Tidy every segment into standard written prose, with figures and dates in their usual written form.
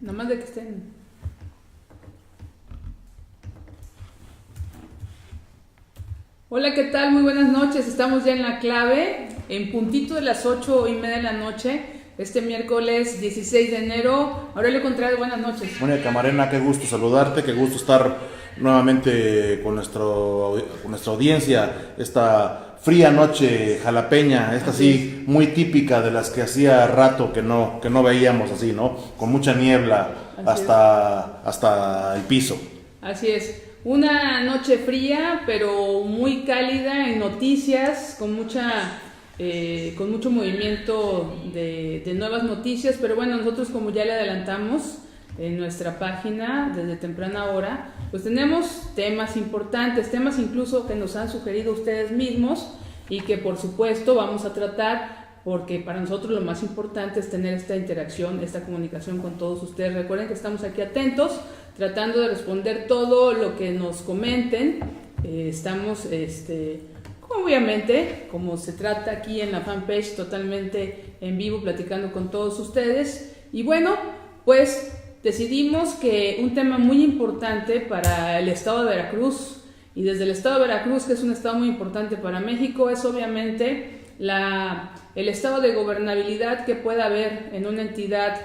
nada más de que estén. Hola, ¿qué tal? Muy buenas noches, estamos ya en La Clave, en puntito de las 8:30 de la noche, este miércoles 16 de enero. Aurelio Contreras, buenas noches. Mónica Camarena, qué gusto saludarte, qué gusto estar nuevamente con nuestra audiencia, esta fría noche jalapeña, esta sí muy típica de las que hacía rato que no veíamos así, ¿no? Con mucha niebla hasta el piso. Así es, una noche fría, pero muy cálida en noticias, con mucho movimiento de nuevas noticias. Pero bueno, nosotros, como ya le adelantamos en nuestra página desde temprana hora, pues tenemos temas importantes, temas incluso que nos han sugerido ustedes mismos y que por supuesto vamos a tratar, porque para nosotros lo más importante es tener esta interacción, esta comunicación con todos ustedes. Recuerden que estamos aquí atentos, tratando de responder todo lo que nos comenten. Estamos, obviamente, como se trata aquí en la fanpage, totalmente en vivo, platicando con todos ustedes. Y bueno, pues decidimos que un tema muy importante para el estado de Veracruz, y desde el estado de Veracruz, que es un estado muy importante para México, es obviamente el estado de gobernabilidad que pueda haber en una entidad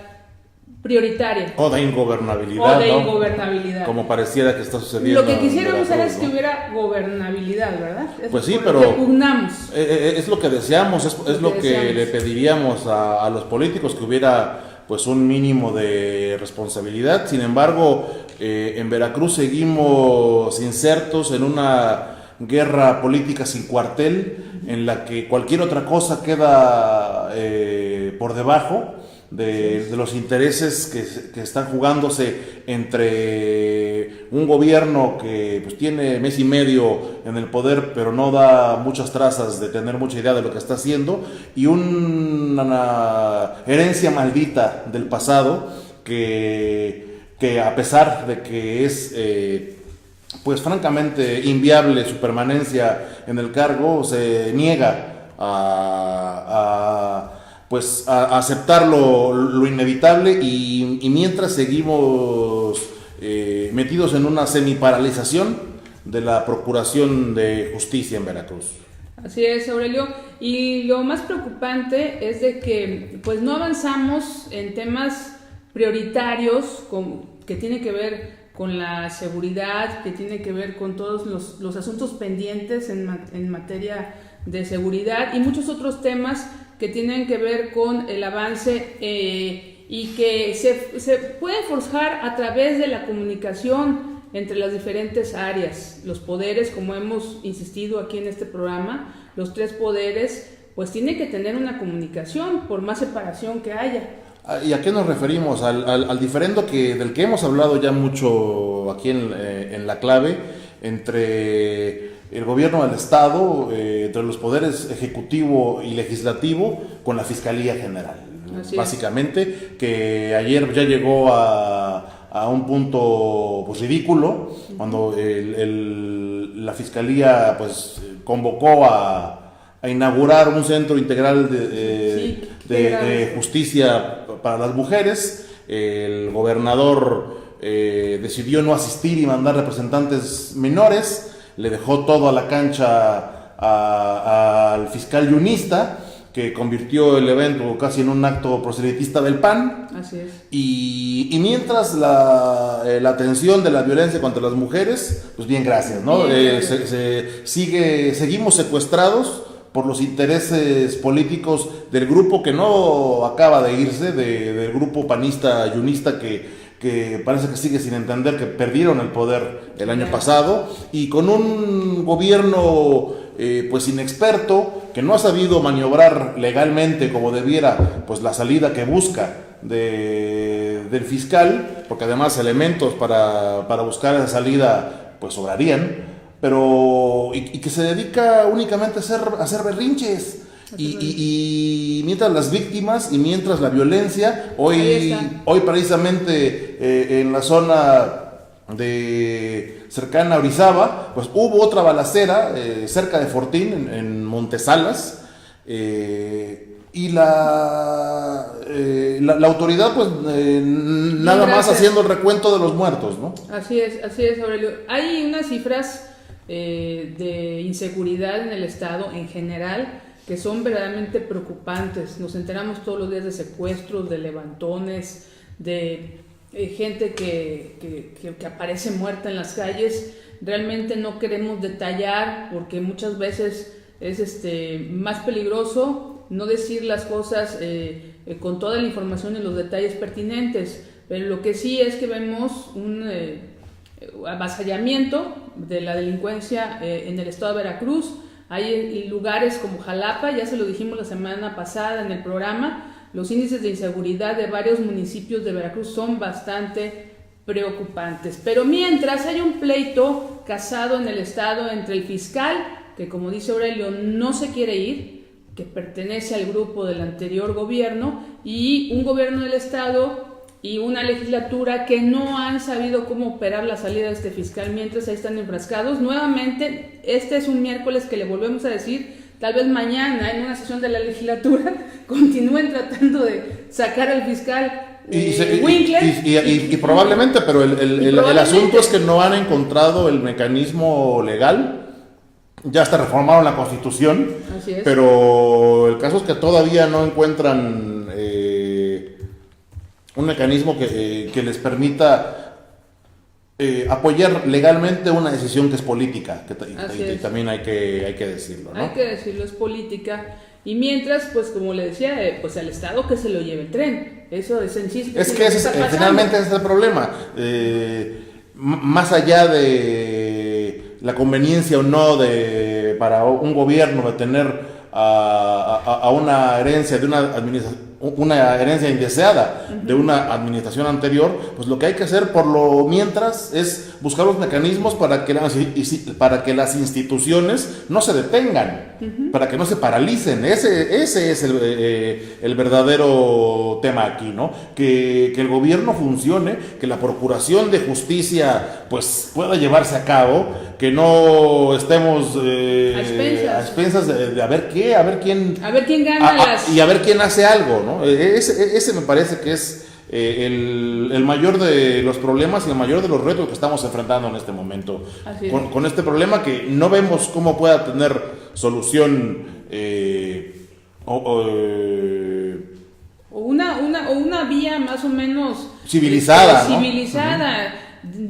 prioritaria. O de ingobernabilidad, O de ¿no? ingobernabilidad. Como pareciera que está sucediendo. Lo que quisiéramos en es Veracruz, que ¿no? hubiera gobernabilidad, ¿verdad? Pues sí, por pero lo que pugnamos. Es lo que deseamos, es lo que deseamos. le pediríamos a los políticos, que hubiera pues un mínimo de responsabilidad. Sin embargo, en Veracruz seguimos insertos en una guerra política sin cuartel, en la que cualquier otra cosa queda por debajo de los intereses que están jugándose entre un gobierno que pues tiene mes y medio en el poder, pero no da muchas trazas de tener mucha idea de lo que está haciendo, y una herencia maldita del pasado que a pesar de que es pues francamente inviable su permanencia en el cargo, se niega a aceptar lo inevitable, y mientras seguimos metidos en una semiparalización de la Procuración de Justicia en Veracruz. Así es, Aurelio, y lo más preocupante es de que pues no avanzamos en temas prioritarios que tienen que ver con la seguridad, que tiene que ver con todos los asuntos pendientes en materia de seguridad, y muchos otros temas que tienen que ver con el avance y que se pueden forjar a través de la comunicación entre las diferentes áreas. Los poderes, como hemos insistido aquí en este programa, los tres poderes pues tienen que tener una comunicación por más separación que haya. ¿Y a qué nos referimos? Al diferendo del que hemos hablado ya mucho aquí en La Clave, entre el gobierno del Estado, entre los poderes ejecutivo y legislativo, con la Fiscalía General. Así básicamente, que ayer ya llegó a un punto pues ridículo, cuando la Fiscalía pues convocó a inaugurar un centro integral de justicia para las mujeres. El gobernador decidió no asistir y mandar representantes menores, le dejó todo a la cancha al fiscal yunista, que convirtió el evento casi en un acto proselitista del PAN. Así es. Y mientras la atención de la violencia contra las mujeres, pues bien, gracias, ¿no? Seguimos secuestrados por los intereses políticos del grupo que no acaba de irse, del grupo panista yunista, que parece que sigue sin entender que perdieron el poder el año pasado, y con un gobierno pues inexperto, que no ha sabido maniobrar legalmente como debiera pues la salida que busca del fiscal, porque además elementos para buscar esa salida pues sobrarían, pero y que se dedica únicamente a hacer berrinches. Y mientras las víctimas y mientras la violencia, hoy precisamente en la zona cercana a Orizaba, pues hubo otra balacera cerca de Fortín, en Montesalas, y la autoridad pues nada más haciendo el recuento de los muertos, ¿no? Así es, Aurelio. Hay unas cifras de inseguridad en el estado en general que son verdaderamente preocupantes. Nos enteramos todos los días de secuestros, de levantones, de gente que aparece muerta en las calles. Realmente no queremos detallar porque muchas veces es más peligroso no decir las cosas con toda la información y los detalles pertinentes, pero lo que sí es que vemos un avasallamiento de la delincuencia en el estado de Veracruz. Hay lugares como Jalapa, ya se lo dijimos la semana pasada en el programa, los índices de inseguridad de varios municipios de Veracruz son bastante preocupantes. Pero mientras hay un pleito casado en el estado entre el fiscal, que como dice Aurelio, no se quiere ir, que pertenece al grupo del anterior gobierno, y un gobierno del estado y una legislatura que no han sabido cómo operar la salida de este fiscal, mientras ahí están enfrascados. Nuevamente, este es un miércoles que le volvemos a decir, tal vez mañana en una sesión de la legislatura continúen tratando de sacar al fiscal Winkler. Y probablemente, pero el asunto es que no han encontrado el mecanismo legal. Ya hasta reformaron la Constitución, así es. Pero el caso es que todavía no encuentran un mecanismo que les permita apoyar legalmente una decisión que es política, y también hay que decirlo, ¿no? Hay que decirlo, es política. Y mientras, pues como le decía, pues al Estado que se lo lleve el tren. Eso es en sí. Es que finalmente ese es el problema. Más allá de la conveniencia o no para un gobierno de tener a una herencia de una herencia indeseada de una administración anterior, pues lo que hay que hacer por lo mientras es buscar los mecanismos para que las instituciones no se detengan, para que no se paralicen. Ese es el verdadero tema aquí, ¿no? Que el gobierno funcione, que la procuración de justicia pues pueda llevarse a cabo, que no estemos a expensas de a ver quién gana y a ver quién hace algo, ¿no? Ese me parece que es el mayor de los problemas y el mayor de los retos que estamos enfrentando en este momento. Con este problema que no vemos cómo pueda tener solución o una vía más o menos civilizada, ¿no? Civilizada.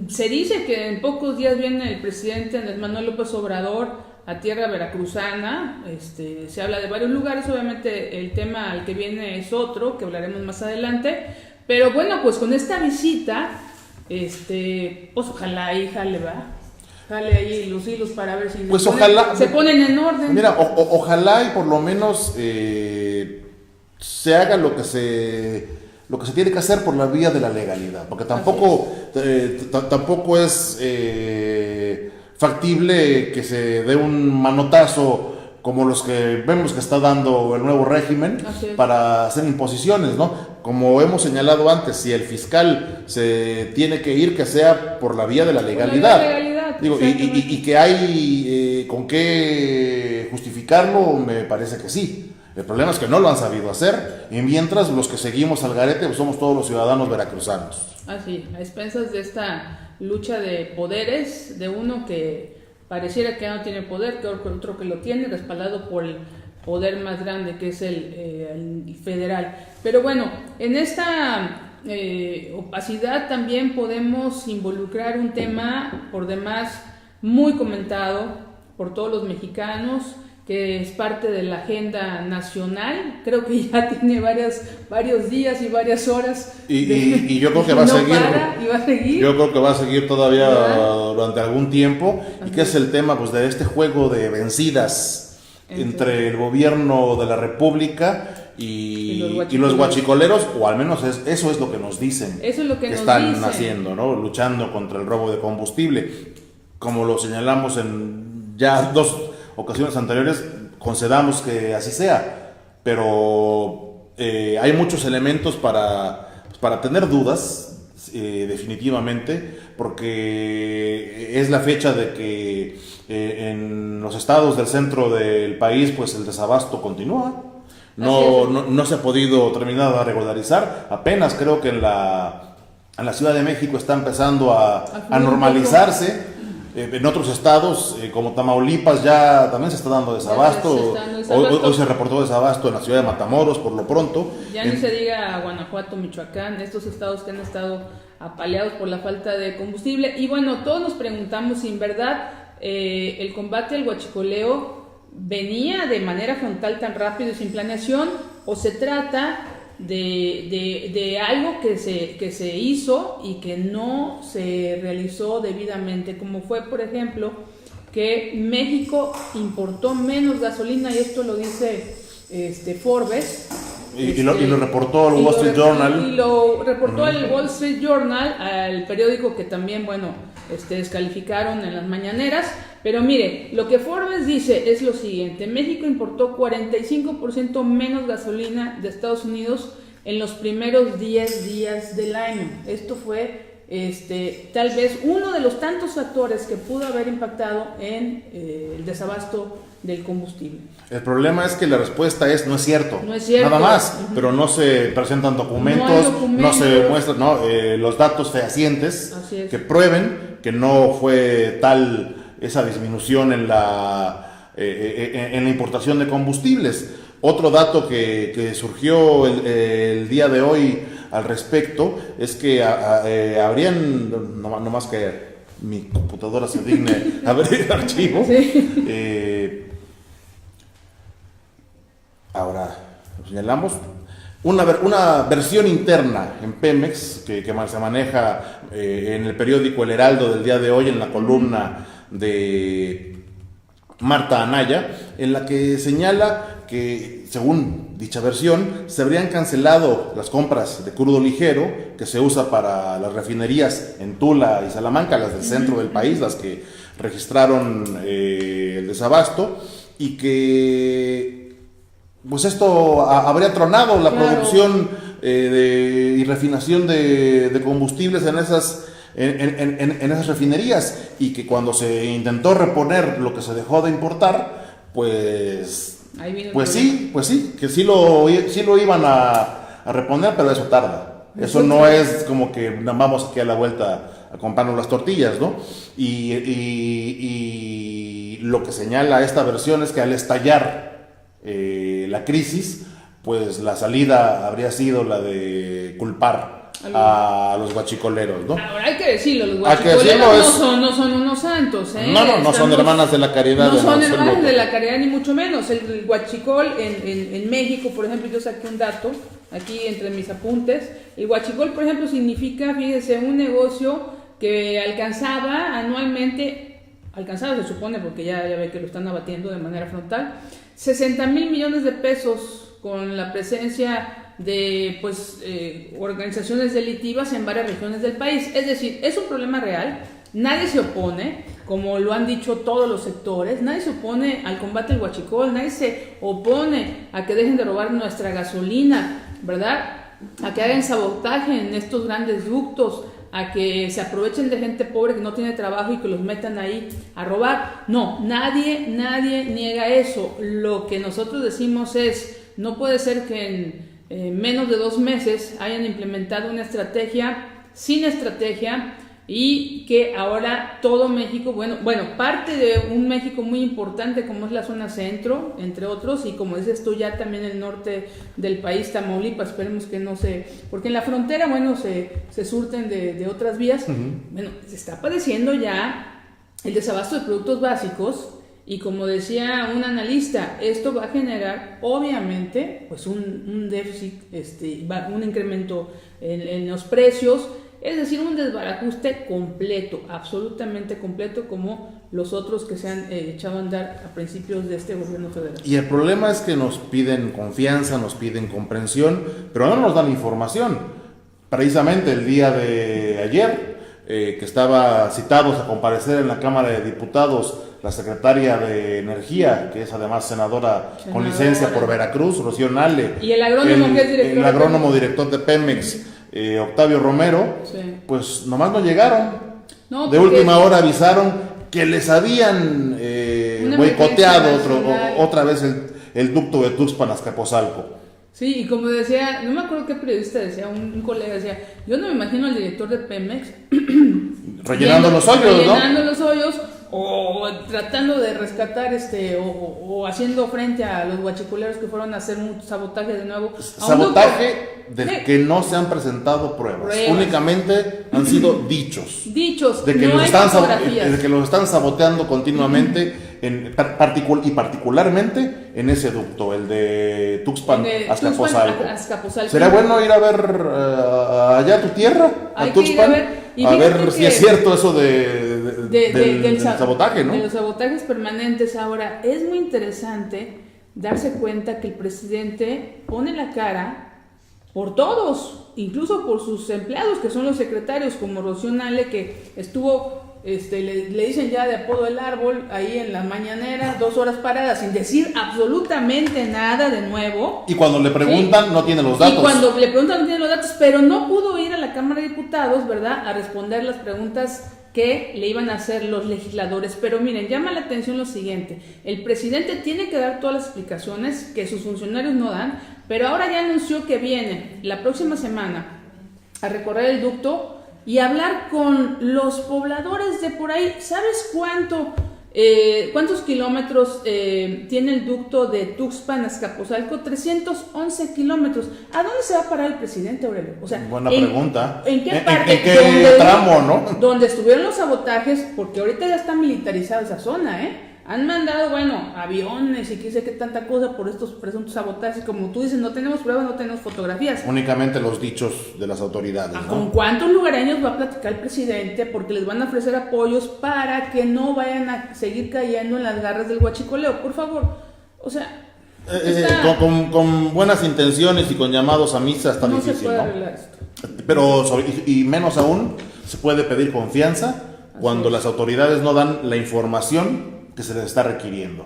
Se dice que en pocos días viene el presidente Andrés Manuel López Obrador a tierra veracruzana. Se habla de varios lugares, obviamente el tema al que viene es otro, que hablaremos más adelante, pero bueno, pues con esta visita, pues ojalá ahí jale ahí los hilos para ver si pues se ponen en orden. Mira, ojalá y por lo menos se haga lo que se tiene que hacer por la vía de la legalidad, porque tampoco es factible que se dé un manotazo como los que vemos que está dando el nuevo régimen para hacer imposiciones, ¿no? Como hemos señalado antes, si el fiscal se tiene que ir, que sea por la vía de la legalidad. Digo, y que hay con qué justificarlo, me parece que sí. El problema es que no lo han sabido hacer, y mientras los que seguimos al garete pues somos todos los ciudadanos veracruzanos. Así, a expensas de esta lucha de poderes, de uno que pareciera que no tiene poder, que otro que lo tiene, respaldado por el poder más grande que es el federal. Pero bueno, en esta opacidad también podemos involucrar un tema por demás muy comentado por todos los mexicanos, que es parte de la agenda nacional. Creo que ya tiene varios días y varias horas. Y yo creo que va a seguir. Yo creo que va a seguir todavía durante algún tiempo. Y que es el tema pues de este juego de vencidas entre el gobierno de la República y los guachicoleros, o al menos eso es lo que nos dicen. Eso es lo que están haciendo, ¿no? Luchando contra el robo de combustible. Como lo señalamos en ya 2 ocasiones anteriores, concedamos que así sea, pero hay muchos elementos para tener dudas, definitivamente, porque es la fecha de que en los estados del centro del país pues el desabasto continúa. no se ha podido terminar de regularizar. Apenas creo que en la Ciudad de México está empezando a normalizarse. En otros estados, como Tamaulipas, ya también se está dando desabasto. Hoy se reportó desabasto en la ciudad de Matamoros, por lo pronto. Ya ni se diga Guanajuato, Michoacán, estos estados que han estado apaleados por la falta de combustible. Y bueno, todos nos preguntamos si en verdad el combate al huachicoleo venía de manera frontal tan rápido y sin planeación, o se trata de algo que se hizo y que no se realizó debidamente, como fue, por ejemplo, que México importó menos gasolina, y esto lo dice Forbes. Y lo reportó el Wall Street Journal. Y lo reportó el Wall Street Journal, al periódico que también, descalificaron en las mañaneras. Pero mire, lo que Forbes dice es lo siguiente: México importó 45% menos gasolina de Estados Unidos en los primeros 10 días del año. Esto fue tal vez uno de los tantos factores que pudo haber impactado en el desabasto del combustible. El problema es que la respuesta no es cierto, nada más, pero no se presentan documentos, no se muestran los datos fehacientes que prueben que no fue tal esa disminución en la importación de combustibles. Otro dato que surgió el día de hoy al respecto es que habrían, no más que mi computadora se digne abrir el archivo, ahora lo señalamos, una versión interna en Pemex que se maneja en el periódico El Heraldo del día de hoy, en la columna de Marta Anaya, en la que señala que, según dicha versión, se habrían cancelado las compras de crudo ligero que se usa para las refinerías en Tula y Salamanca, las del centro del país, las que registraron el desabasto, y que pues esto habría tronado la producción y refinación de combustibles en esas refinerías, y que cuando se intentó reponer lo que se dejó de importar, pues sí, que sí lo iban a reponer, pero eso tarda. Eso no es como que vamos aquí a la vuelta a comprarnos las tortillas, ¿no? Y lo que señala esta versión es que al estallar la crisis, pues la salida habría sido la de culpar a los guachicoleros, ¿no? Ahora hay que decirlo, los guachicoleros no son unos santos, ¿eh? No son hermanas de la caridad. No son hermanas de la caridad, ni mucho menos. El huachicol en México, por ejemplo, yo saqué un dato aquí entre mis apuntes. El huachicol, por ejemplo, significa, fíjese, un negocio que alcanzaba anualmente, se supone, porque ya ve que lo están abatiendo de manera frontal, 60,000 millones de pesos, con la presencia de organizaciones delictivas en varias regiones del país. Es decir, es un problema real. Nadie se opone, como lo han dicho todos los sectores, nadie se opone al combate al huachicol, nadie se opone a que dejen de robar nuestra gasolina, ¿verdad? A que hagan sabotaje en estos grandes ductos, a que se aprovechen de gente pobre que no tiene trabajo y que los metan ahí a robar. No, nadie niega eso. Lo que nosotros decimos es, no puede ser que en menos de 2 meses hayan implementado una estrategia sin estrategia, y que ahora todo México, parte de un México muy importante como es la zona centro, entre otros, y como dices tú, ya también el norte del país, Tamaulipas, esperemos que no porque en la frontera, se surten de otras vías. Se está padeciendo ya el desabasto de productos básicos. Y como decía un analista, esto va a generar obviamente un déficit, un incremento en los precios, es decir, un desbarajuste completo, absolutamente completo, como los otros que se han echado a andar a principios de este gobierno federal. Y el problema es que nos piden confianza, nos piden comprensión, pero no nos dan información. Precisamente el día de ayer, que estaba citados a comparecer en la Cámara de Diputados la secretaria de Energía, que es además senadora con licencia por Veracruz, Rocío Nale, y el agrónomo que es director, el agrónomo director de Pemex, Octavio Romero, pues nomás no llegaron. De última hora avisaron que les habían boicoteado otra vez el ducto de Tuxpan a Azcapotzalco. Sí, y como decía, no me acuerdo qué periodista decía, un colega decía, yo no me imagino al director de Pemex Rellenando los hoyos, rellenando los hoyos, o tratando de rescatar o haciendo frente a los guachicoleros que fueron a hacer un sabotaje de nuevo. Sabotaje del que no se han presentado pruebas. Únicamente han sido dichos. Dichos, de que, no los hay están fotografías. de que los están saboteando continuamente, y particularmente en ese ducto, el de Tuxpan, Azcapotzalco. ¿Será bueno ir a ver allá a tu tierra, a Tuxpan? A ver si es cierto eso del sabotaje, ¿no? De los sabotajes permanentes. Ahora, es muy interesante darse cuenta que el presidente pone la cara por todos, incluso por sus empleados, que son los secretarios, como Rocío Nale, que estuvo, le dicen ya de apodo el árbol, ahí en la mañanera, 2 horas paradas, sin decir absolutamente nada de nuevo. Y cuando le preguntan, ¿sí? No tiene los datos. Y cuando le preguntan, no tiene los datos, pero no pudo ir a la Cámara de Diputados, ¿verdad?, a responder las preguntas que le iban a hacer los legisladores. Pero miren, llama la atención lo siguiente: el presidente tiene que dar todas las explicaciones que sus funcionarios no dan, pero ahora ya anunció que viene la próxima semana a recorrer el ducto y hablar con los pobladores de por ahí. ¿Sabes cuántos kilómetros tiene el ducto de Tuxpan a Azcapotzalco? 311 kilómetros. ¿A dónde se va a parar el presidente, Aurelio? O sea, buena pregunta. ¿En qué parte? ¿En qué tramo, no? Donde estuvieron los sabotajes, porque ahorita ya está militarizada esa zona, ¿eh? Han mandado, aviones y qué sé qué tanta cosa por estos presuntos sabotajes. Como tú dices, no tenemos pruebas, no tenemos fotografías. Únicamente los dichos de las autoridades, ¿no? ¿Con cuántos lugareños va a platicar el presidente? Porque les van a ofrecer apoyos para que no vayan a seguir cayendo en las garras del huachicoleo. Por favor, o sea... Con buenas intenciones y con llamados a misa está difícil, se puede ¿no? arreglar esto. Pero, y menos aún, se puede pedir confianza cuando las autoridades no dan la información que se les está requiriendo.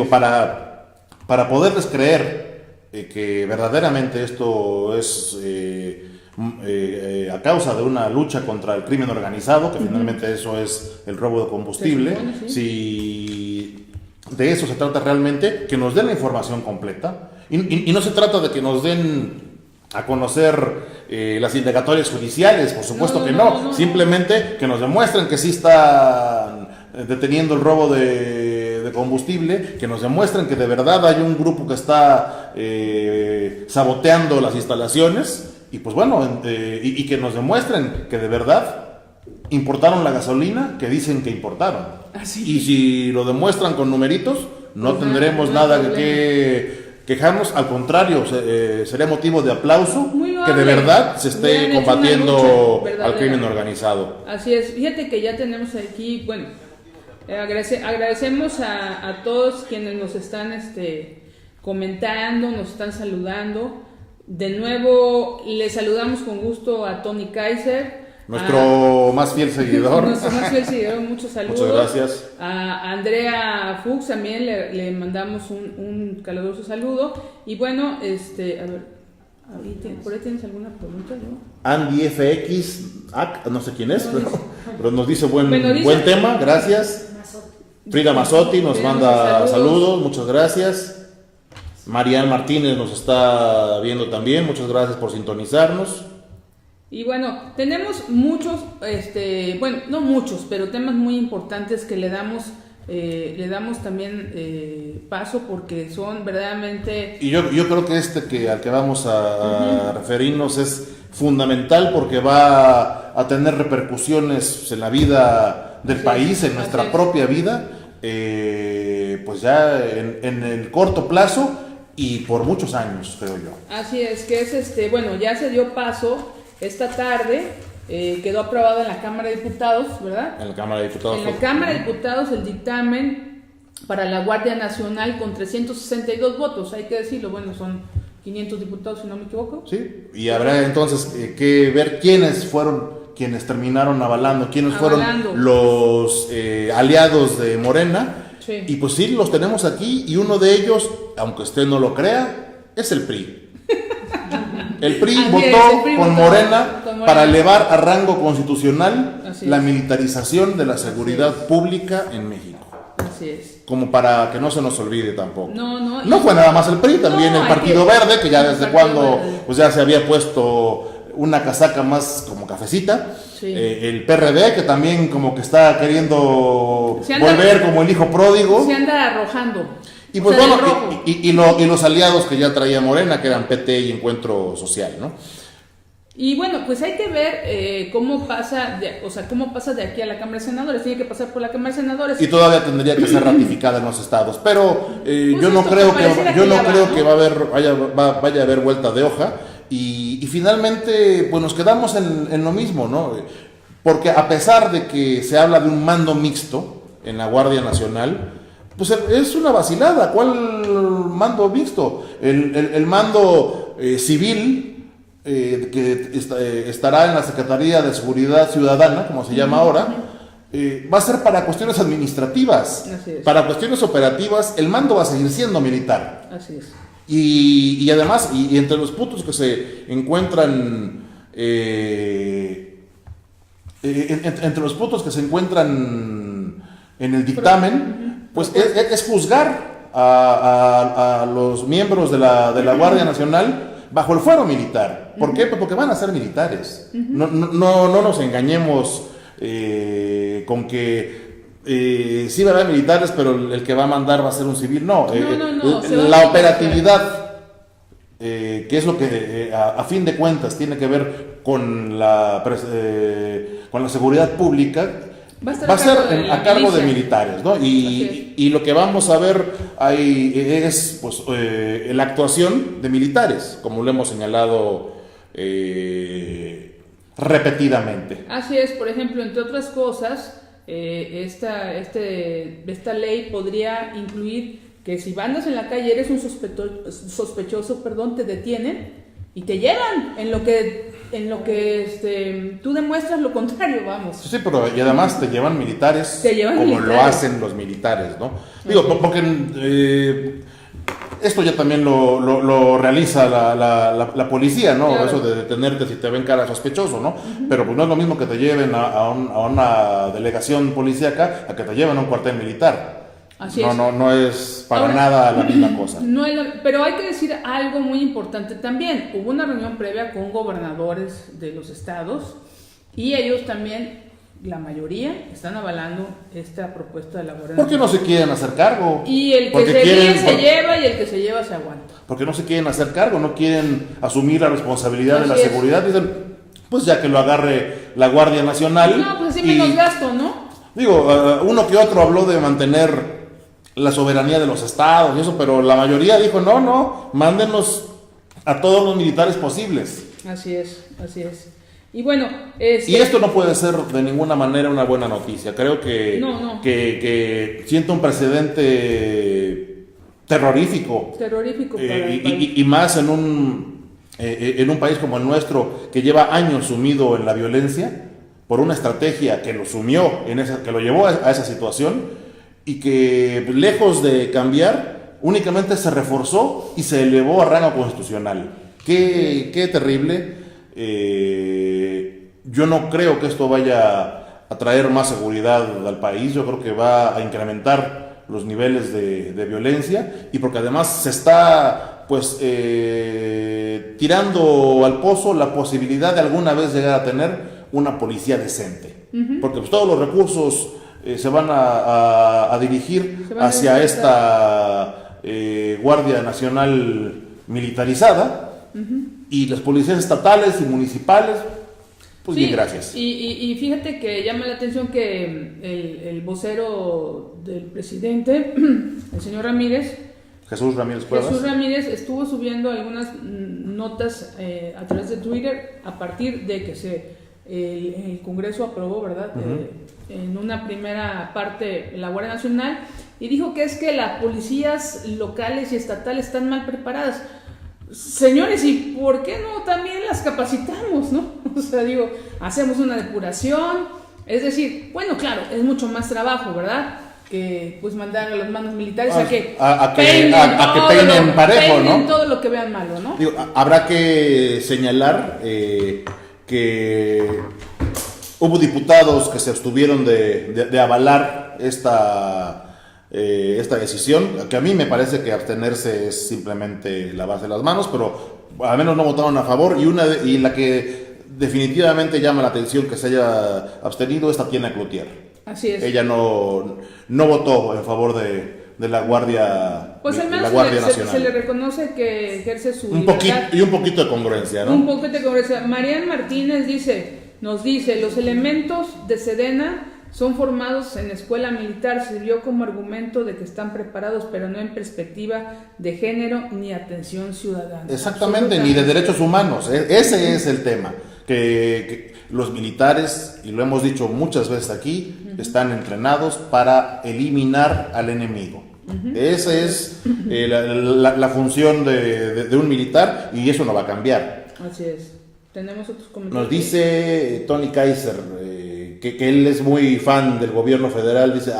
Para poderles creer que verdaderamente esto es a causa de una lucha contra el crimen organizado, que finalmente eso es el robo de combustible, si de eso se trata realmente, que nos den la información completa, y no se trata de que nos den a conocer las indagatorias judiciales, por supuesto que no, simplemente que nos demuestren que sí están deteniendo el robo de combustible, que nos demuestren que de verdad hay un grupo que está saboteando las instalaciones, y pues y que nos demuestren que de verdad importaron la gasolina que dicen que importaron. Y si lo demuestran con numeritos, no tendremos nada que quejarnos, al contrario, sería motivo de aplauso que de verdad se esté combatiendo al crimen organizado. Así es. Fíjate que ya tenemos aquí, agradecemos a todos quienes nos están comentando, nos están saludando. De nuevo, les saludamos con gusto a Tony Kaiser, nuestro más fiel seguidor. Muchos saludos. Muchas gracias. A Andrea Fuchs también le mandamos un caluroso saludo. Y bueno, a ver, ¿por ahí tienes alguna pregunta? ¿No? Andy FX, no sé quién es, pero nos dice buen tema, gracias. Frida Mazzotti nos manda saludos, muchas gracias. Marian Martínez nos está viendo también, muchas gracias por sintonizarnos. Y bueno, tenemos muchos, no muchos, pero temas muy importantes que le damos también paso, porque son verdaderamente... Y yo creo que al que vamos a referirnos es fundamental, porque va a tener repercusiones en la vida del país, en nuestra propia vida, pues ya en el corto plazo y por muchos años, creo yo. Así es, que es ya se dio paso esta tarde, quedó aprobado en la Cámara de Diputados, ¿verdad? En la Cámara de Diputados. En la Cámara de Diputados el dictamen para la Guardia Nacional con 362 votos, hay que decirlo, son 500 diputados si no me equivoco. Sí, y habrá entonces que ver quiénes fueron quienes terminaron avalando, quiénes fueron los aliados de Morena. Sí. Y pues sí, los tenemos aquí, y uno de ellos, aunque usted no lo crea, es el PRI. El PRI votó con Morena para elevar a rango constitucional la militarización de la seguridad pública en México. Así es. Como para que no se nos olvide tampoco. No fue nada más el PRI, también el Partido Verde, que ya desde cuando pues ya se había puesto una casaca más como cafecita. Sí. El PRD, que también como que está queriendo volver como el hijo pródigo. Se anda arrojando. Y pues bueno, y los aliados que ya traía Morena, que eran PT y Encuentro Social, ¿no? Y bueno, pues hay que ver cómo pasa de aquí a la Cámara de Senadores. Tiene que pasar por la Cámara de Senadores. Y todavía tendría que ser ratificada en los estados. Pero Pues yo no creo que vaya a haber vuelta de hoja. Y finalmente, pues nos quedamos en lo mismo, ¿no? Porque a pesar de que se habla de un mando mixto en la Guardia Nacional, pues es una vacilada. ¿Cuál mando mixto? El mando civil, que estará en la Secretaría de Seguridad Ciudadana, como se llama ahora, va a ser para cuestiones administrativas. Así es. Para cuestiones operativas, el mando va a seguir siendo militar. Así es. Y además, y entre los puntos que se encuentran, entre los puntos que se encuentran en el dictamen, pues es juzgar a los miembros de la Guardia Nacional bajo el fuero militar. ¿Por qué? Pues porque van a ser militares. No nos engañemos con que sí va a haber militares, pero el que va a mandar va a ser un civil. No. La operatividad, que es lo que a fin de cuentas tiene que ver con la seguridad pública, va a ser a cargo de militares, ¿no? Y lo que vamos a ver ahí es pues, la actuación de militares, como lo hemos señalado repetidamente. Así es, por ejemplo, entre otras cosas, esta ley podría incluir que si andas en la calle, eres un sospechoso, te detienen y te llevan en lo que tú demuestras lo contrario, vamos. Sí, pero y además te llevan militares, lo hacen los militares, ¿no? Digo, porque esto ya también lo realiza la policía, ¿no? Claro. Eso de detenerte si te ven cara sospechoso, ¿no? Pero pues no es lo mismo que te lleven a una delegación policíaca a que te lleven a un cuartel militar. Así es. No es para nada la misma cosa. Pero hay que decir algo muy importante también. Hubo una reunión previa con gobernadores de los estados y ellos también, la mayoría, están avalando esta propuesta de la Guardia Nacional. ¿Por qué no se quieren hacer cargo? Y el que se lleva y el que se lleva se aguanta. Porque no se quieren hacer cargo, no quieren asumir la responsabilidad de la seguridad. Dicen, pues ya que lo agarre la Guardia Nacional. No, pues así menos gasto, ¿no? Digo, uno que otro habló de mantener la soberanía de los estados y eso, pero la mayoría dijo, no, mándenos a todos los militares posibles. Así es. Y bueno, y esto no puede ser de ninguna manera una buena noticia. Creo que que sienta un precedente terrorífico y más en un país como el nuestro, que lleva años sumido en la violencia por una estrategia que lo sumió que lo llevó a esa situación, y que lejos de cambiar únicamente se reforzó y se elevó a rango constitucional. Qué terrible. Yo no creo que esto vaya a traer más seguridad al país. Yo creo que va a incrementar los niveles de violencia, y porque además se está pues tirando al pozo la posibilidad de alguna vez llegar a tener una policía decente. Porque pues, todos los recursos se van a dirigir hacia esta Guardia Nacional militarizada, y las policías estatales y municipales, pues sí, bien, gracias. Y fíjate que llama la atención que el vocero del presidente, el señor Jesús Ramírez Cuevas, estuvo subiendo algunas notas a través de Twitter a partir de que el Congreso aprobó, ¿verdad? En una primera parte la Guardia Nacional, y dijo que es que las policías locales y estatales están mal preparadas. Señores, ¿y por qué no también las capacitamos, no? O sea, digo, hacemos una depuración, es decir, bueno, claro, es mucho más trabajo, ¿verdad? Que pues mandar a los mandos militares a que peinen parejo, ¿no? Todo lo que vean malo, ¿no? Digo, habrá que señalar que hubo diputados que se abstuvieron de avalar esta esta decisión, que a mí me parece que abstenerse es simplemente lavarse las manos, pero al menos no votaron a favor, y la que definitivamente llama la atención que se haya abstenido es Tatiana Cloutier. Así es. Ella no votó en favor de la Guardia, pues al menos la Guardia Nacional. Se le reconoce que ejerce su libertad. Y un poquito de congruencia, ¿no? Un poquito de congruencia. Marian Martínez nos dice, los elementos de Sedena son formados en escuela militar, sirvió como argumento de que están preparados, pero no en perspectiva de género ni atención ciudadana. Exactamente, ni de derechos humanos. Ese es el tema. Que los militares, y lo hemos dicho muchas veces aquí, están entrenados para eliminar al enemigo. Esa es la función de un militar, y eso no va a cambiar. Así es. Tenemos otros comentarios. Nos dice Tony Kaiser que él es muy fan del gobierno federal. Dice,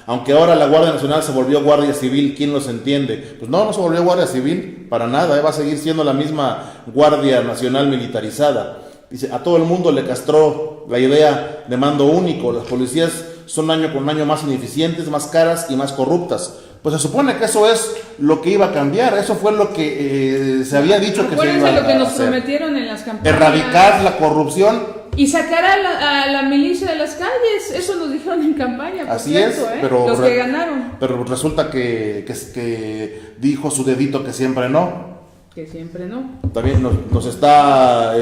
aunque ahora la Guardia Nacional se volvió Guardia Civil, ¿quién los entiende? Pues no se volvió Guardia Civil para nada, va a seguir siendo la misma Guardia Nacional militarizada. Dice, a todo el mundo le castró la idea de mando único. Las policías son año con año más ineficientes, más caras y más corruptas. Pues se supone que eso es lo que iba a cambiar. Eso fue lo que se había dicho que se iba a hacer. Lo que nos prometieron en las campañas. Erradicar la corrupción. Y sacar a la milicia de las calles. Eso nos dijeron en campaña. Así cierto, es, pero los que ganaron. Pero resulta que dijo su dedito que siempre no. Que siempre no. También nos está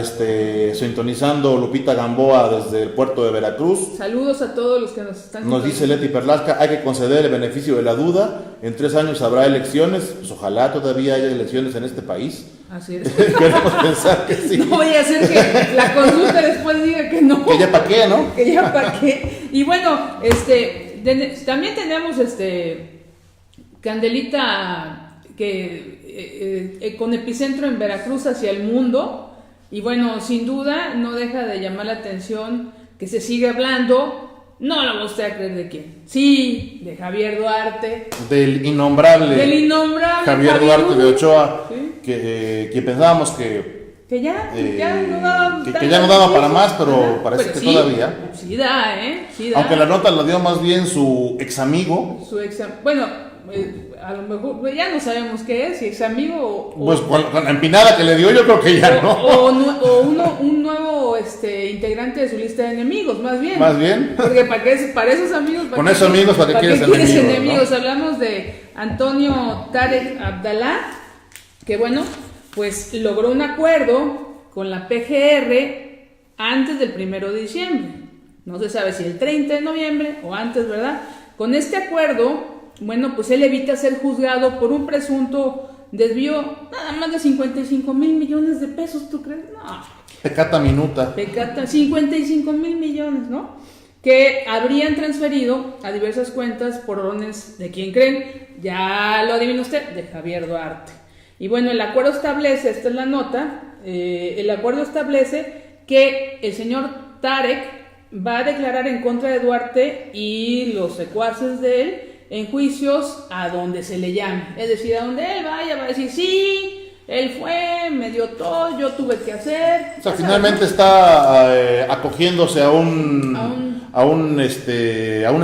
sintonizando Lupita Gamboa desde el puerto de Veracruz. Saludos a todos los que nos están Nos dice Leti Perlasca, hay que conceder el beneficio de la duda. En 3 años habrá elecciones. Pues ojalá todavía haya elecciones en este país. Así es. Queremos pensar que sí. No voy a hacer que la consulta después diga que no. Que ya para qué, ¿no? Que ya para qué. Y bueno, también tenemos Candelita que con epicentro en Veracruz hacia el mundo. Y bueno, sin duda no deja de llamar la atención que se sigue hablando. No lo va usted a creer de quién. Sí, de Javier Duarte. Del innombrable Javier Duarte de Ochoa. ¿Sí? Que pensábamos que ya no daba para más, pero parece que sí, todavía. Sí da. Aunque la nota la dio más bien su ex amigo. Bueno, a lo mejor ya no sabemos qué es, si ex amigo o pues con la empinada que le dio, yo creo que ya no. O un nuevo integrante de su lista de enemigos, más bien. Más bien. Porque para esos amigos. Con esos amigos, ¿para qué quieres enemigos? ¿No? Hablamos de Antonio Tarek Abdalá, que bueno, pues logró un acuerdo con la PGR antes del 1 de diciembre. No se sabe si el 30 de noviembre o antes, ¿verdad? Con este acuerdo, bueno, pues él evita ser juzgado por un presunto desvío nada más de 55 mil millones de pesos, ¿tú crees? No. Pecata minuta. 55 mil millones, ¿no? Que habrían transferido a diversas cuentas por órdenes de quién creen, ya lo adivina usted, de Javier Duarte. Y bueno, el acuerdo establece, esta es la nota, el acuerdo establece que el señor Tarek va a declarar en contra de Duarte y los secuaces de él en juicios a donde se le llame. Es decir, a donde él vaya, va a decir, sí, él fue, me dio todo, yo tuve que hacer. O sea, finalmente está acogiéndose a un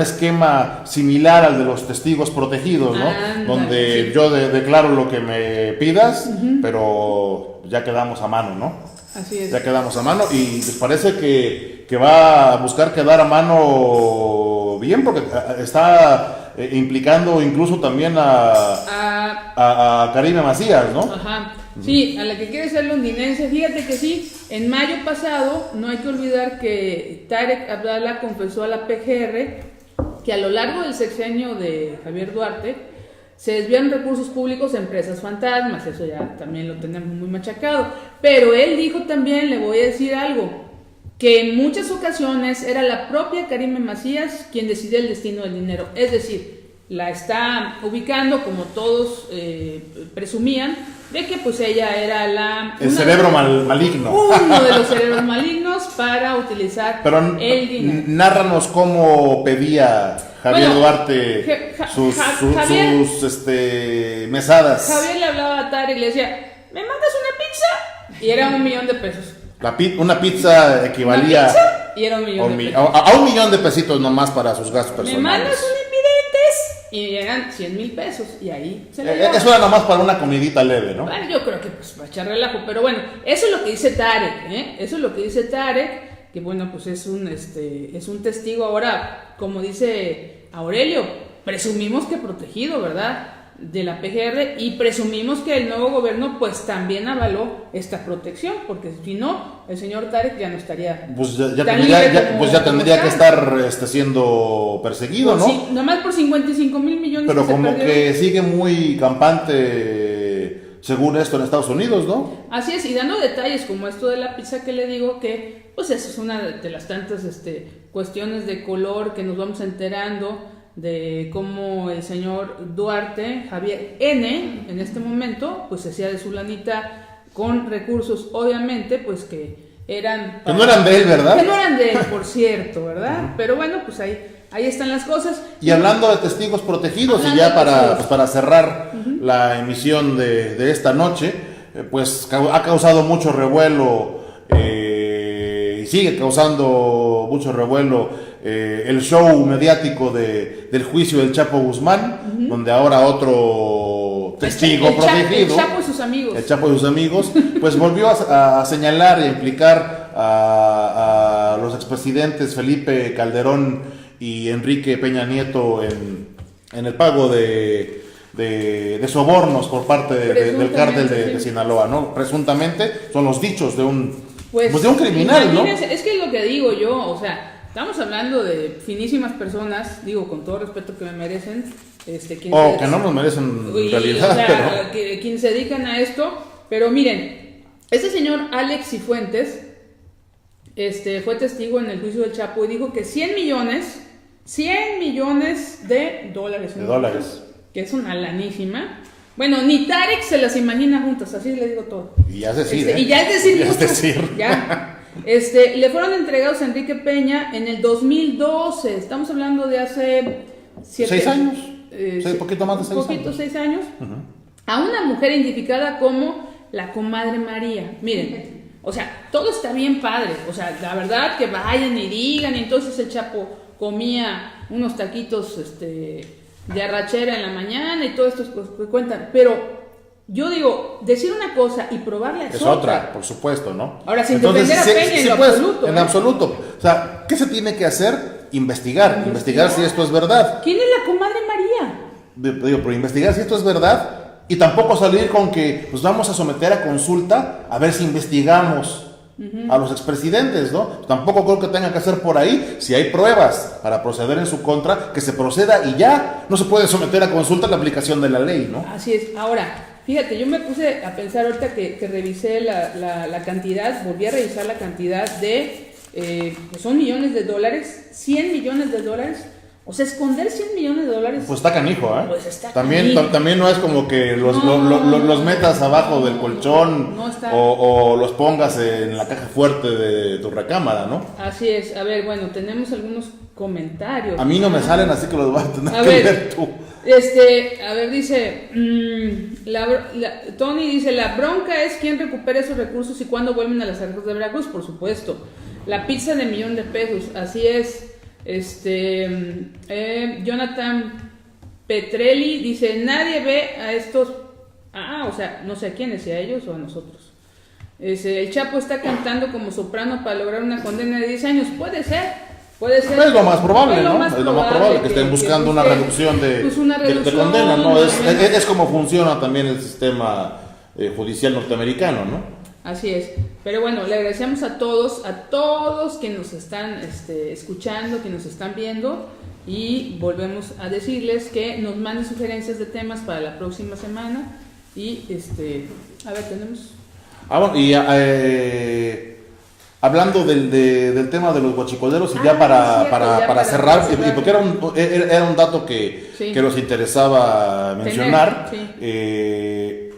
esquema similar al de los testigos protegidos, ¿no? Donde sí, yo declaro lo que me pidas, pero ya quedamos a mano, ¿no? Así es. Ya quedamos a mano y les parece que va a buscar quedar a mano bien, porque está implicando incluso también a Karime Macías, ¿no? Ajá. Sí, a la que quiere ser londinense. Fíjate que sí, en mayo pasado, no hay que olvidar que Tarek Abdalá confesó a la PGR que a lo largo del sexenio de Javier Duarte se desvían recursos públicos a empresas fantasmas. Eso ya también lo tenemos muy machacado. Pero él dijo también, le voy a decir algo, que en muchas ocasiones era la propia Karime Macías quien decidía el destino del dinero. Es decir, la está ubicando, como todos presumían, de que pues ella era el cerebro maligno. Uno de los cerebros malignos para utilizar el dinero. Nárranos cómo pedía Javier Duarte sus mesadas. Javier le hablaba a Tarek y le decía, ¿me mandas una pizza? Y era $1,000,000 de pesos. Una pizza equivalía ¿Una pizza? Y era $1,000,000 de pesos. a $1,000,000 de pesitos nomás para sus gastos personales. ¿Me mandas un Invidentes? y eran 100,000 pesos, y ahí se le dio. Eso era nomás para una comidita leve, ¿no? Bueno, yo creo que pues para echar relajo, pero bueno, eso es lo que dice Tarek, eso es lo que dice Tarek, que bueno, pues es un testigo ahora, como dice Aurelio, presumimos que protegido, ¿verdad?, de la PGR, y presumimos que el nuevo gobierno pues también avaló esta protección, porque si no, el señor Tarek ya no estaría pues ya tendría que estar siendo perseguido, pues ¿no? sí, nomás por 55,000 millones. Pero que como se perdieron. que sigue muy campante, según esto, en Estados Unidos, ¿no? Así es, y dando detalles como esto de la pizza que le digo, que pues eso es una de las tantas cuestiones de color que nos vamos enterando de cómo el señor Duarte, Javier N., en este momento, pues hacía de su lanita con recursos, obviamente, pues que eran... Que no eran de él, ¿verdad? Que no eran de él, por cierto, ¿verdad? Pero bueno, pues ahí están las cosas. Y hablando de testigos protegidos, y ya para cerrar la emisión de esta noche, pues ha causado mucho revuelo y sigue causando mucho revuelo el show mediático del juicio del Chapo Guzmán, donde ahora otro testigo protegido, el Chapo y sus amigos, el Chapo y sus amigos, pues volvió a señalar y a implicar a los expresidentes Felipe Calderón y Enrique Peña Nieto en el pago de sobornos por parte del cártel de Sinaloa, ¿no? Presuntamente son los dichos de un criminal, ¿no? Es que es lo que digo yo, o sea, estamos hablando de finísimas personas, digo con todo respeto que me merecen, que no nos merecen en realidad, o sea, pero quienes se dedican a esto, pero miren, este señor Alex Cifuentes fue testigo en el juicio del Chapo y dijo que 100 millones de dólares, que es una lanísima. Bueno, ni Tarek se las imagina juntas, así le digo todo. Y ya es decir, y ya es decir, ya es decir. Ya. Le fueron entregados a Enrique Peña en el 2012. Estamos hablando de hace 6 años. Poquito más de 6 años. 6 años. A una mujer identificada como la comadre María. Miren, o sea, todo está bien padre. O sea, la verdad que vayan y digan. Y entonces el Chapo comía unos taquitos de arrachera en la mañana y todo esto que cuentan. Pero yo digo, decir una cosa y probarla es otra, por supuesto, ¿no? Ahora, sin defender a Peña en lo absoluto. En absoluto. O sea, ¿qué se tiene que hacer? Investigar si esto es verdad. ¿Quién es la comadre María? Pero investigar si esto es verdad y tampoco salir con que pues vamos a someter a consulta a ver si investigamos a los expresidentes, ¿no? Tampoco creo que tenga que hacer por ahí. Si hay pruebas para proceder en su contra, que se proceda y ya. No se puede someter a consulta la aplicación de la ley, ¿no? Así es. Ahora, fíjate, yo me puse a pensar ahorita que revisé la cantidad, volví a revisar la cantidad de, son millones de dólares, 100 millones de dólares. O sea, esconder 100 millones de dólares. Pues está canijo, ¿eh? Pues está también no es como que los metas abajo del colchón o los pongas en la caja fuerte de tu recámara, ¿no? Así es. A ver, bueno, tenemos algunos comentarios. A mí no me salen, así que los vas a tener que ver tú. A ver, dice, Tony dice, la bronca es quién recupera esos recursos y cuándo vuelven a las arcas de Veracruz, por supuesto. La pizza de $1,000,000 de pesos, así es. Jonathan Petrelli dice, nadie ve a estos, o sea, no sé a quiénes, si a ellos o a nosotros. El Chapo está cantando como soprano para lograr una condena de 10 años, puede ser. Es lo más probable, ¿no? Es lo más probable que estén buscando una reducción de condena, ¿no? Es como funciona también el sistema judicial norteamericano, ¿no? Así es. Pero bueno, le agradecemos a todos que nos están escuchando, que nos están viendo, y volvemos a decirles que nos manden sugerencias de temas para la próxima semana y a ver, tenemos. Bueno, y hablando del tema de los guachicoleros, y ya para cerrar, y porque era un dato que los interesaba mencionar,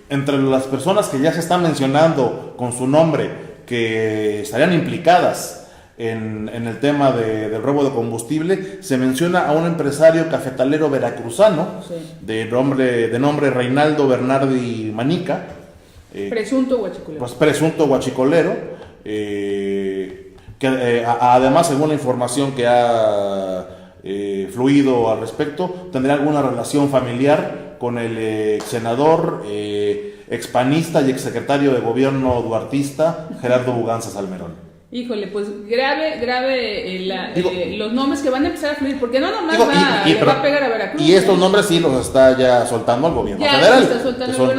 entre las personas que ya se están mencionando con su nombre, que estarían implicadas en el tema del robo de combustible, se menciona a un empresario cafetalero veracruzano, de nombre Reinaldo Bernardi Manica, presunto guachicolero. Pues presunto guachicolero, que además, según la información que ha fluido al respecto. ¿Tendría alguna relación familiar con el senador, expanista y exsecretario de gobierno duartista Gerardo Buganza Salmerón? Híjole, pues grave los nombres que van a empezar a fluir, porque no nomás le va a pegar a Veracruz. Y estos nombres sí los está ya soltando el gobierno federal, que son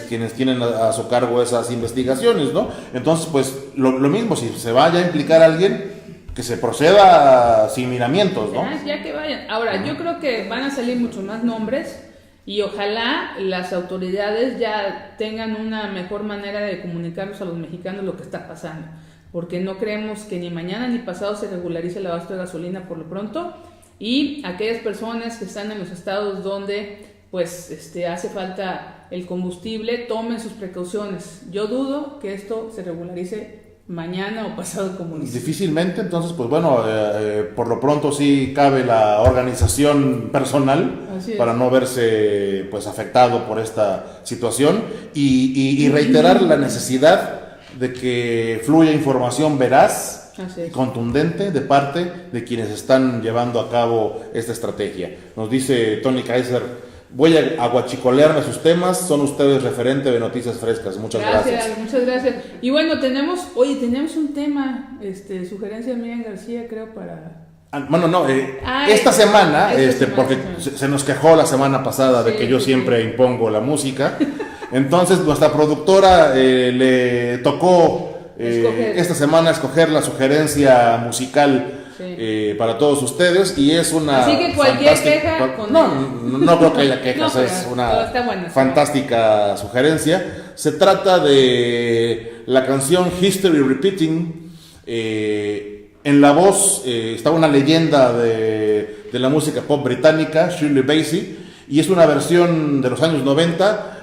quienes tienen a su cargo esas investigaciones, ¿no? Entonces, pues lo mismo, si se vaya a implicar a alguien, que se proceda sin miramientos, ¿no? Ya que vayan. Ahora, yo creo que van a salir mucho más nombres y ojalá las autoridades ya tengan una mejor manera de comunicarnos a los mexicanos lo que está pasando, porque no creemos que ni mañana ni pasado se regularice el abasto de gasolina por lo pronto, y aquellas personas que están en los estados donde pues hace falta el combustible, tomen sus precauciones. Yo dudo que esto se regularice mañana o pasado como dice. Difícilmente, entonces pues bueno, por lo pronto sí cabe la organización personal para no verse pues afectado por esta situación y reiterar la necesidad de que fluya información veraz y contundente de parte de quienes están llevando a cabo esta estrategia. Nos dice Tony Kaiser: voy a aguachicolearme sus temas, son ustedes referente de Noticias Frescas. Muchas gracias. Muchas gracias. Y bueno, tenemos un tema, sugerencia de Miriam García, creo, para... Bueno, no, esta semana, porque se nos quejó la semana pasada de que yo siempre impongo la música. Entonces nuestra productora le tocó esta semana escoger la sugerencia musical para todos ustedes, y es una... Así que cualquier queja... No creo que haya quejas, no, es una fantástica sugerencia. Se trata de la canción History Repeating. En la voz está una leyenda de la música pop británica, Shirley Bassey, y es una versión de los años 90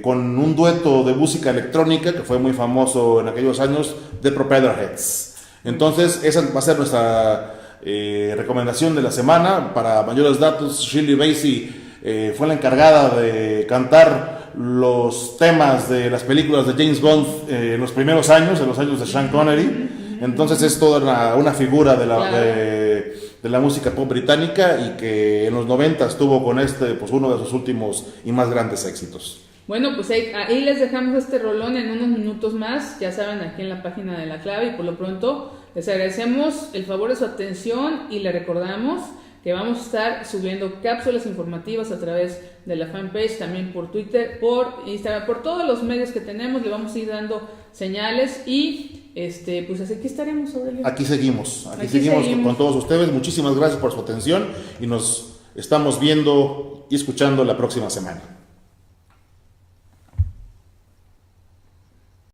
con un dueto de música electrónica que fue muy famoso en aquellos años, The Propellerheads. Entonces esa va a ser nuestra recomendación de la semana. Para mayores datos, Shirley Bassey fue la encargada de cantar los temas de las películas de James Bond en los primeros años, en los años de Sean Connery. Entonces es toda una figura de la música pop británica, y que en los 90 estuvo con pues uno de sus últimos y más grandes éxitos. Bueno, pues ahí les dejamos este rolón en unos minutos más, ya saben, aquí en la página de La Clave, y por lo pronto les agradecemos el favor de su atención y les recordamos que vamos a estar subiendo cápsulas informativas a través de la fanpage, también por Twitter, por Instagram, por todos los medios que tenemos. Le vamos a ir dando señales y pues aquí estaremos, Aurelio. Aquí seguimos con todos ustedes. Muchísimas gracias por su atención y nos estamos viendo y escuchando la próxima semana.